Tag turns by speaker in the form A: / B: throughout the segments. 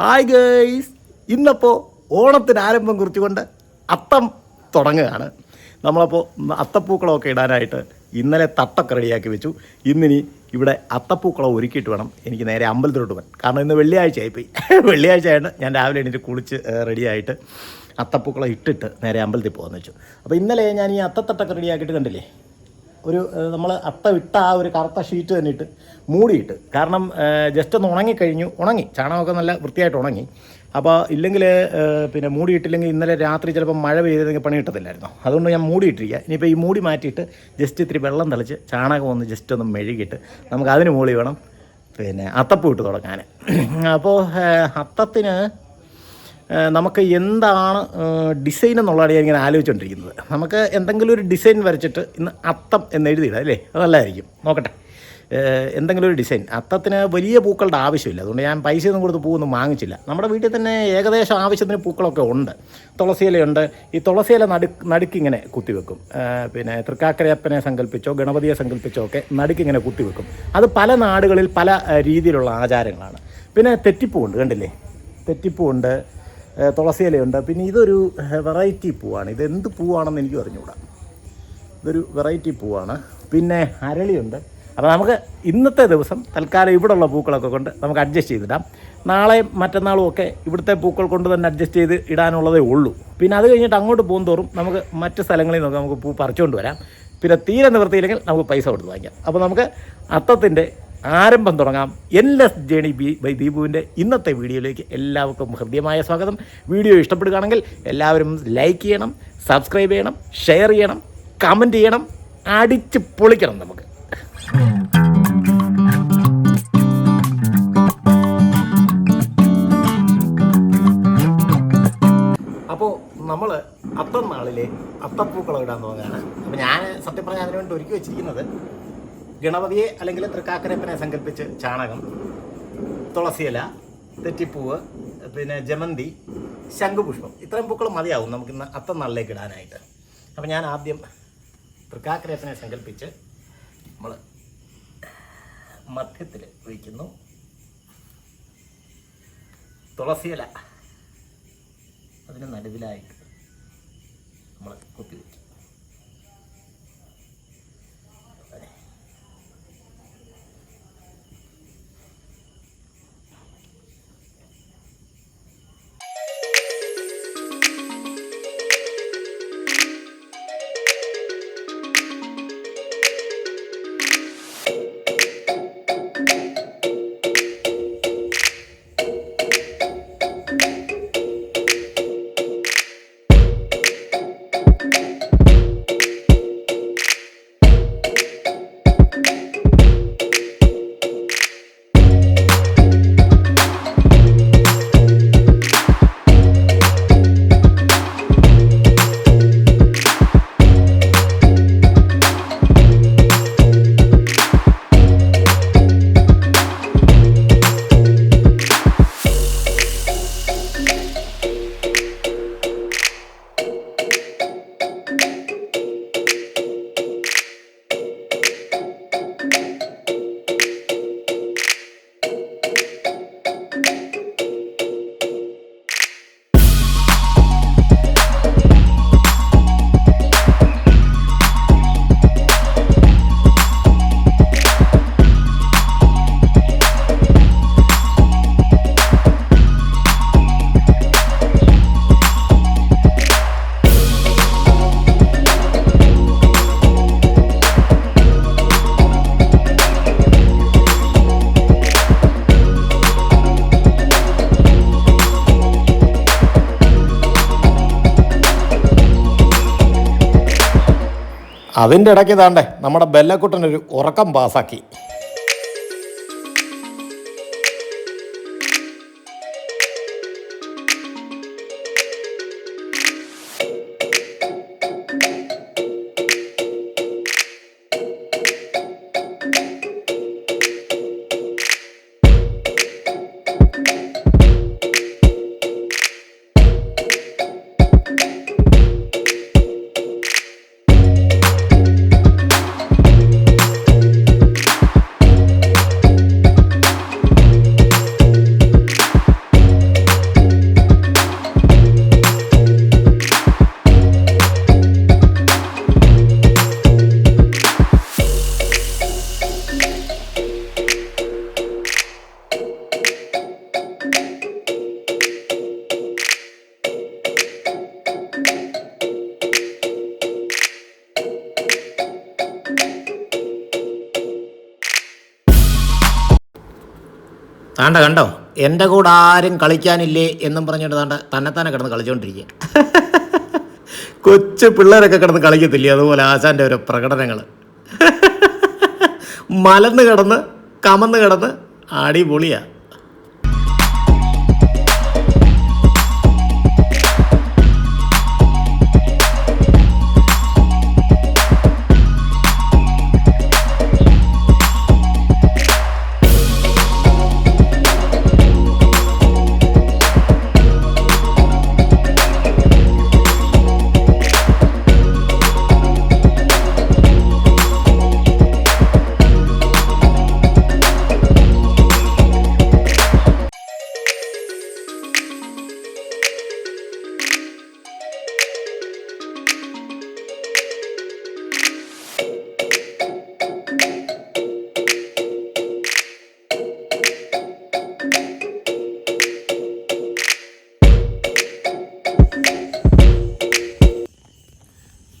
A: Hi guys, ഇന്നപ്പോൾ ഓണത്തിന് ആരംഭം കുറിച്ചുകൊണ്ട് അത്തം തുടങ്ങുകയാണ്. നമ്മളപ്പോൾ അത്തപ്പൂക്കളമൊക്കെ ഇടാനായിട്ട് ഇന്നലെ തട്ടൊക്കെ റെഡിയാക്കി വെച്ചു. ഇന്നിനി ഇവിടെ അത്തപ്പൂക്കളം ഒരുക്കിയിട്ട് വേണം എനിക്ക് നേരെ അമ്പലത്തിലോട്ട് പോകാൻ. കാരണം ഇന്ന് വെള്ളിയാഴ്ച ആയിപ്പോയി. വെള്ളിയാഴ്ച ആയിട്ട് ഞാൻ രാവിലെ എണീറ്റ് കുളിച്ച് റെഡിയായിട്ട് അത്തപ്പൂക്കളം ഇട്ടിട്ട് നേരെ അമ്പലത്തിൽ പോകാമെന്ന് വെച്ചു. അപ്പോൾ ഇന്നലെ ഞാൻ ഈ അത്തത്തട്ടൊക്കെ റെഡിയാക്കിയിട്ട് കണ്ടില്ലേ, ഒരു നമ്മൾ അത്തം ഇട്ട ആ ഒരു കറുത്ത ഷീറ്റ് തന്നെ ഇട്ട് മൂടിയിട്ട്. കാരണം ജസ്റ്റ് ഒന്ന് ഉണങ്ങി ചാണകമൊക്കെ നല്ല വൃത്തിയായിട്ട് ഉണങ്ങി. അപ്പോൾ ഇല്ലെങ്കിൽ പിന്നെ മൂടിയിട്ടില്ലെങ്കിൽ ഇന്നലെ രാത്രി ചിലപ്പോൾ മഴ പെയ്തെങ്കിൽ പണി കിട്ടത്തില്ലായിരുന്നു. അതുകൊണ്ട് ഞാൻ മൂടിയിട്ടിരിക്കുക. ഇനിയിപ്പോൾ ഈ മൂടി മാറ്റിയിട്ട് ജസ്റ്റ് ഇത്തിരി വെള്ളം തളിച്ച് ചാണകം ഒന്ന് ജസ്റ്റ് ഒന്ന് മെഴുകിയിട്ട് നമുക്ക് അതിന് മുകളിൽ വേണം പിന്നെ അത്തപ്പൂ ഇട്ട് തുടങ്ങാൻ. അപ്പോൾ അത്തത്തിന് നമുക്ക് എന്താണ് ഡിസൈൻ എന്നുള്ളതാണ് ഞാൻ ഇങ്ങനെ ആലോചിച്ചുകൊണ്ടിരിക്കുന്നത്. നമുക്ക് എന്തെങ്കിലും ഒരു ഡിസൈൻ വരച്ചിട്ട് ഇന്ന് അത്തം എന്ന് എഴുതിയിടാം അല്ലേ, അതല്ലായിരിക്കും. നോക്കട്ടെ, എന്തെങ്കിലും ഒരു ഡിസൈൻ. അത്തത്തിന് വലിയ പൂക്കളുടെ ആവശ്യമില്ല, അതുകൊണ്ട് ഞാൻ പൈസയൊന്നും കൊടുത്ത് പൂവൊന്നും വാങ്ങിച്ചില്ല. നമ്മുടെ വീട്ടിൽ തന്നെ ഏകദേശം ആവശ്യത്തിന് പൂക്കളൊക്കെ ഉണ്ട്. തുളസിയിലയുണ്ട്. ഈ തുളസിയില നടുക്കിങ്ങനെ കുത്തിവെക്കും. പിന്നെ തൃക്കാക്കരയപ്പനെ സങ്കല്പിച്ചോ ഗണപതിയെ സങ്കല്പിച്ചോ ഒക്കെ നടുക്കിങ്ങനെ കുത്തിവെക്കും. അത് പല നാടുകളിൽ പല രീതിയിലുള്ള ആചാരങ്ങളാണ്. പിന്നെ തെറ്റിപ്പൂവുണ്ട്, കണ്ടില്ലേ, തെറ്റിപ്പൂവുണ്ട്, തുളസിയിലയുണ്ട്. പിന്നെ ഇതൊരു വെറൈറ്റി പൂവാണ്. ഇതെന്ത് പൂവാണെന്ന് എനിക്ക് അറിഞ്ഞുകൂടാ. ഇതൊരു വെറൈറ്റി പൂവാണ്. പിന്നെ അരളിയുണ്ട്. അപ്പോൾ നമുക്ക് ഇന്നത്തെ ദിവസം തൽക്കാലം ഇവിടെയുള്ള പൂക്കളൊക്കെ കൊണ്ട് നമുക്ക് അഡ്ജസ്റ്റ് ചെയ്തിടാം. നാളെയും മറ്റന്നാളും ഒക്കെ ഇവിടുത്തെ പൂക്കൾ കൊണ്ട് തന്നെ അഡ്ജസ്റ്റ് ചെയ്ത് ഇടാനുള്ളതേ ഉള്ളൂ. പിന്നെ അത് കഴിഞ്ഞിട്ട് അങ്ങോട്ട് പോകുന്തോറും നമുക്ക് മറ്റ് സ്ഥലങ്ങളിൽ നിന്നൊക്കെ നമുക്ക് പൂ പറിച്ചുകൊണ്ട് വരാം. പിന്നെ തീരെ നിവൃത്തിയില്ലെങ്കിൽ നമുക്ക് പൈസ കൊടുത്ത് വാങ്ങിക്കാം. അപ്പോൾ നമുക്ക് അത്തത്തിൻ്റെ ആരംഭം തുടങ്ങാം. എൻലെസ് ജേണി ബൈ ദീപുവിൻ്റെ ഇന്നത്തെ വീഡിയോയിലേക്ക് എല്ലാവർക്കും ഹൃദ്യമായ സ്വാഗതം. വീഡിയോ ഇഷ്ടപ്പെടുകയാണെങ്കിൽ എല്ലാവരും ലൈക്ക് ചെയ്യണം, സബ്സ്ക്രൈബ് ചെയ്യണം, ഷെയർ ചെയ്യണം, കമൻറ്റ് ചെയ്യണം, അടിച്ച് പൊളിക്കണം നമുക്ക്. അപ്പോൾ നമ്മൾ അത്തം നാളിലെ അത്തപ്പൂക്കളം ഇടാൻ പോകുകയാണ്. അപ്പോൾ ഞാൻ സത്യം പറഞ്ഞാൽ അതിനു വേണ്ടി ഒരുക്കി വെച്ചിരിക്കുന്നത് ഗണപതിയെ അല്ലെങ്കിൽ തൃക്കാക്കരപ്പനെ സങ്കല്പിച്ച് ചാണകം, തുളസിയില, തെറ്റിപ്പൂവ്, പിന്നെ ജമന്തി, ശംഖുപുഷ്പം, ഇത്രയും പൂക്കൾ മതിയാവും നമുക്കിന്ന് അത്തം നാളിലേക്ക് ഇടാനായിട്ട്. അപ്പോൾ ഞാൻ ആദ്യം തൃക്കാക്കരപ്പനെ സങ്കല്പിച്ച് നമ്മൾ മധ്യത്തിൽ ഒഴിക്കുന്നു. തുളസിയില അതിന് നടുവിലായിട്ട് നമ്മൾ കുത്തിവെക്കും. അതിൻ്റെ ഇടയ്ക്ക് താണ്ടേ നമ്മുടെ ബെല്ലക്കുട്ടനൊരു ഉറക്കം പാസാക്കി. താണ്ട കണ്ടോ, എൻ്റെ കൂടെ ആരും കളിക്കാനില്ലേ എന്നും പറഞ്ഞിട്ട് താണ്ട തന്നെത്താനെ കിടന്ന് കളിച്ചുകൊണ്ടിരിക്കുക. കൊച്ചു പിള്ളേരൊക്കെ കിടന്ന് കളിക്കത്തില്ലേ, അതുപോലെ ആശാൻ്റെ ഓരോ പ്രകടനങ്ങൾ. മലന്ന് കിടന്ന് കമന്ന് കിടന്ന് അടിപൊളിയാണ്.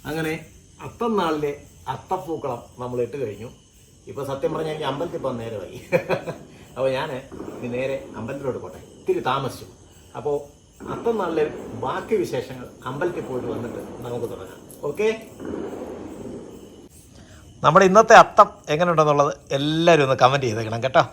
A: അങ്ങനെ അത്തനാളിലെ അത്തപ്പൂക്കളം നമ്മൾ ഇട്ട് കഴിഞ്ഞു. ഇപ്പോൾ സത്യം പറഞ്ഞാൽ എനിക്ക് അമ്പലത്തിൽ പോകാൻ നേരമായി. അപ്പോൾ ഞാൻ ഇനി നേരെ അമ്പലത്തിലോട്ട് പോട്ടെ, ഇത്തിരി താമസിച്ചു. അപ്പോൾ അത്തനാളിലെ ബാക്കി വിശേഷങ്ങൾ അമ്പലത്തിൽ പോയിട്ട് വന്നിട്ട് നമുക്ക് തുടങ്ങാം. ഓക്കെ, നമ്മുടെ ഇന്നത്തെ അത്തം എങ്ങനെയുണ്ടെന്നുള്ളത് എല്ലാവരും ഒന്ന് കമൻറ്റ് ചെയ്തേക്കണം കേട്ടോ.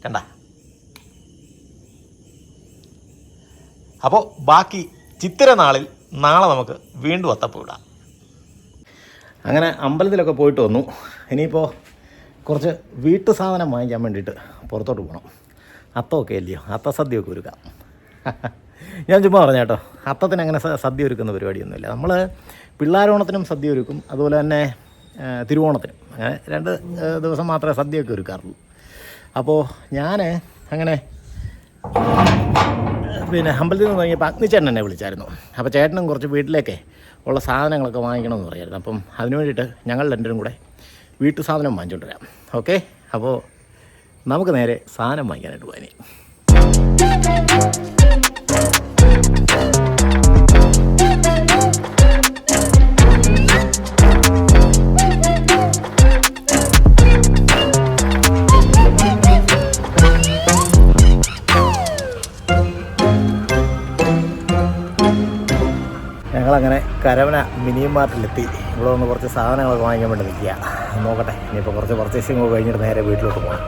A: കണ്ട, അപ്പോൾ ബാക്കി ചിത്തിര നാളിൽ നാളെ നമുക്ക് വീണ്ടും അത്തപ്പൂ ഇടാം. അങ്ങനെ അമ്പലത്തിലൊക്കെ പോയിട്ട് വന്നു. ഇനിയിപ്പോൾ കുറച്ച് വീട്ടു സാധനം വാങ്ങിക്കാൻ വേണ്ടിയിട്ട് പുറത്തോട്ട് പോകണം. അത്തമൊക്കെ അല്ലയോ, അത്തസദ്യയൊക്കെ ഒരുക്കാം. ഞാൻ ചുമ്മാ പറഞ്ഞ കേട്ടോ, അത്തത്തിന് അങ്ങനെ സദ്യ ഒരുക്കുന്ന പരിപാടിയൊന്നുമില്ല. നമ്മൾ പിള്ളാരോണത്തിനും സദ്യ ഒരുക്കും, അതുപോലെ തന്നെ തിരുവോണത്തിനും. അങ്ങനെ 2 ദിവസം മാത്രമേ സദ്യയൊക്കെ ഒരുക്കാറുള്ളൂ. അപ്പോൾ ഞാൻ അങ്ങനെ അമ്പലത്തിൽ നിന്ന് തുടങ്ങിയപ്പോൾ അഗ്നിച്ചേട്ടൻ എന്നെ വിളിച്ചായിരുന്നു. അപ്പോൾ ചേട്ടനും കുറച്ച് വീട്ടിലേക്കേ ഉള്ള സാധനങ്ങളൊക്കെ വാങ്ങിക്കണമെന്ന് പറയായിരുന്നു. അപ്പം അതിന് വേണ്ടിയിട്ട് ഞങ്ങൾ രണ്ടുപേരും കൂടെ വീട്ടു സാധനം വാങ്ങിച്ചുകൊണ്ട് വരാം. ഓക്കെ, അപ്പോൾ നമുക്ക് നേരെ സാധനം വാങ്ങിക്കാനായിട്ട് പോകാൻ. ഞങ്ങളങ്ങനെ കരവന മിനി മാർട്ടിലെത്തി. ഇവിടെ വന്ന് കുറച്ച് സാധനങ്ങളൊക്കെ വാങ്ങിക്കാൻ വേണ്ടി നിൽക്കുക. നോക്കട്ടെ, ഇനിയിപ്പോൾ കുറച്ച് പർച്ചേസിങ് കഴിഞ്ഞിട്ട് നേരെ വീട്ടിലോട്ട് പോകാം.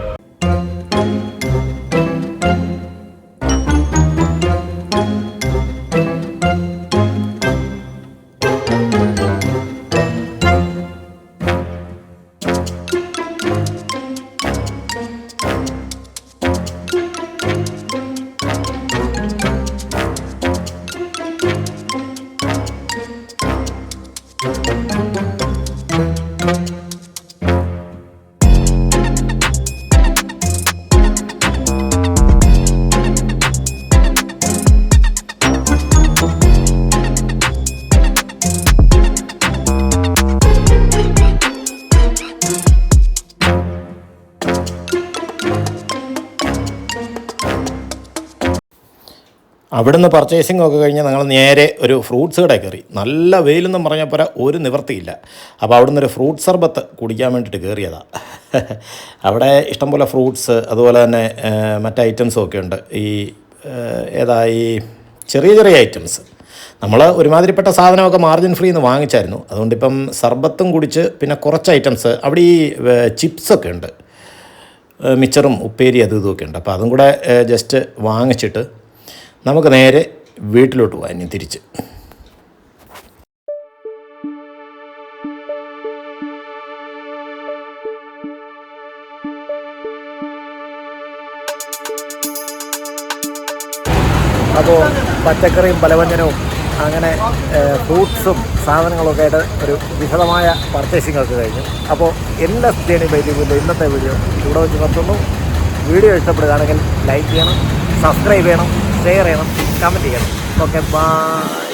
A: അവിടുന്ന് പർച്ചേസിംഗ് ഒക്കെ കഴിഞ്ഞ് ഞങ്ങൾ നേരെ ഒരു ഫ്രൂട്ട്സ് കടയിൽ കയറി. നല്ല വെയിലെന്നും പറഞ്ഞപ്പോൾ ഒരു നിവൃത്തിയില്ല. അപ്പോൾ അവിടുന്ന് ഒരു ഫ്രൂട്ട് സർബത്ത് കുടിക്കാൻ വേണ്ടിയിട്ട് കയറിയതാണ്. അവിടെ ഇഷ്ടംപോലെ ഫ്രൂട്ട്സ്, അതുപോലെ തന്നെ മറ്റ് ഐറ്റംസും ഒക്കെ ഉണ്ട്. ഈ ചെറിയ ചെറിയ ഐറ്റംസ്. നമ്മൾ ഒരുമാതിരിപ്പെട്ട സാധനമൊക്കെ മാർജിൻ ഫ്രീ എന്ന് വാങ്ങിച്ചായിരുന്നു. അതുകൊണ്ടിപ്പം സർബത്തും കുടിച്ച് പിന്നെ കുറച്ച് ഐറ്റംസ് അവിടെ ഈ ചിപ്സൊക്കെ ഉണ്ട്, മിച്ചറും ഉപ്പേരി അതും ഇതുമൊക്കെ ഉണ്ട്. അപ്പോൾ അതും കൂടെ ജസ്റ്റ് വാങ്ങിച്ചിട്ട് നമുക്ക് നേരെ വീട്ടിലോട്ട് പോകാം. ഇനി തിരിച്ച് അപ്പോൾ പച്ചക്കറിയും പലവ്യഞ്ജനവും അങ്ങനെ ഫ്രൂട്ട്സും സാധനങ്ങളൊക്കെ ആയിട്ട് ഒരു വിശദമായ പർച്ചേസിംഗ് ഒക്കെ കഴിഞ്ഞു. അപ്പോൾ എല്ലാ സ്റ്റേണി ബൈറ്റിൻ്റെ ഇന്നത്തെ വീഡിയോ ഇവിടെ വെച്ച് നിർത്തുന്നു. വീഡിയോ ഇഷ്ടപ്പെടുകയാണെങ്കിൽ ലൈക്ക് ചെയ്യണം, സബ്സ്ക്രൈബ് ചെയ്യണം, ഷെയർ ചെയ്യണം, കമൻറ്റ് ചെയ്യണം. Okay, by.